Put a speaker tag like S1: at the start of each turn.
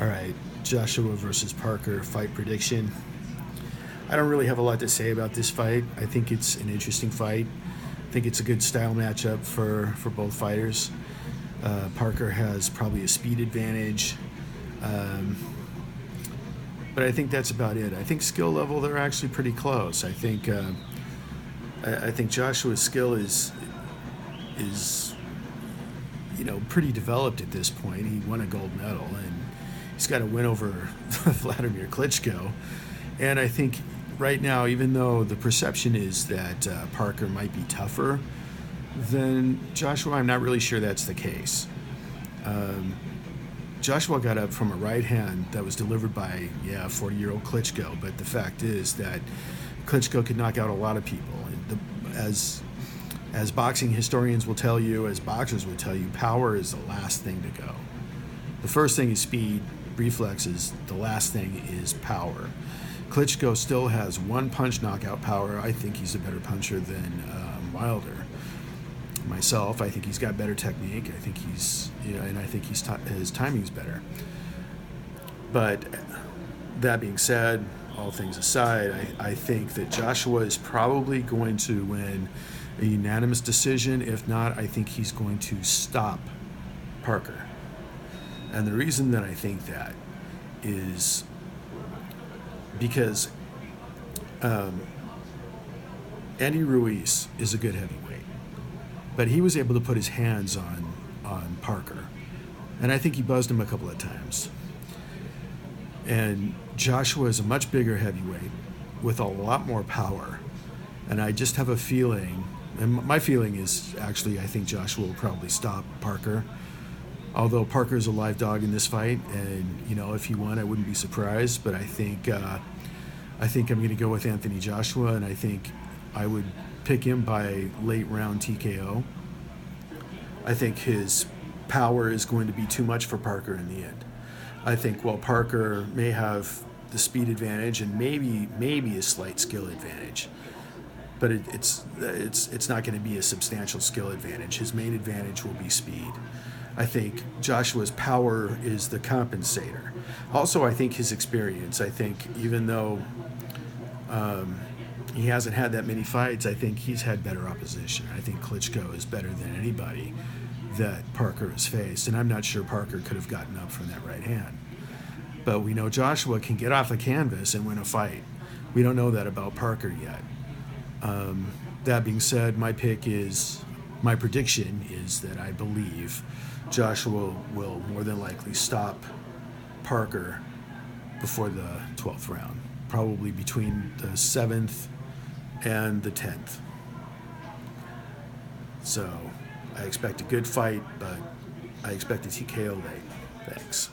S1: All right, Joshua versus Parker fight prediction. I don't really have a lot to say about this fight. I think it's an interesting fight. I think it's a good style matchup for both fighters. Parker has probably a speed advantage, um, but I think that's about it. I think skill level they're actually pretty close. I think Joshua's skill is pretty developed at this point. He won a gold medal and he's got a win over Vladimir Klitschko. And I think right now, even though the perception is that Parker might be tougher than Joshua, I'm not really sure that's the case. Joshua got up from a right hand that was delivered by 40-year-old Klitschko, but the fact is that Klitschko could knock out a lot of people. As boxing historians will tell you, as boxers will tell you, power is the last thing to go. The first thing is speed, reflexes. The last thing is power. Klitschko still has one punch knockout power. I think he's a better puncher than Wilder. Myself, I think he's got better technique. I think and I think his timing's better. But that being said, all things aside, I think that Joshua is probably going to win a unanimous decision. If not, I think he's going to stop Parker. And the reason that I think that is because Andy Ruiz is a good heavyweight, but he was able to put his hands on Parker, and I think he buzzed him a couple of times. And Joshua is a much bigger heavyweight with a lot more power, and I just have a feeling, and my feeling is actually I think Joshua will probably stop Parker. Although Parker is a live dog in this fight, and if he won, I wouldn't be surprised. But I think I'm going to go with Anthony Joshua, and I think I would pick him by late round TKO. I think his power is going to be too much for Parker in the end. I think while Parker may have the speed advantage and maybe a slight skill advantage, but it's not going to be a substantial skill advantage. His main advantage will be speed. I think Joshua's power is the compensator. Also, I think his experience. I think even though he hasn't had that many fights, I think he's had better opposition. I think Klitschko is better than anybody that Parker has faced, and I'm not sure Parker could have gotten up from that right hand. But we know Joshua can get off the canvas and win a fight. We don't know that about Parker yet. That being said, my prediction is that I believe Joshua will more than likely stop Parker before the 12th round, probably between the 7th and the 10th. So I expect a good fight, but I expect a TKO late. Thanks.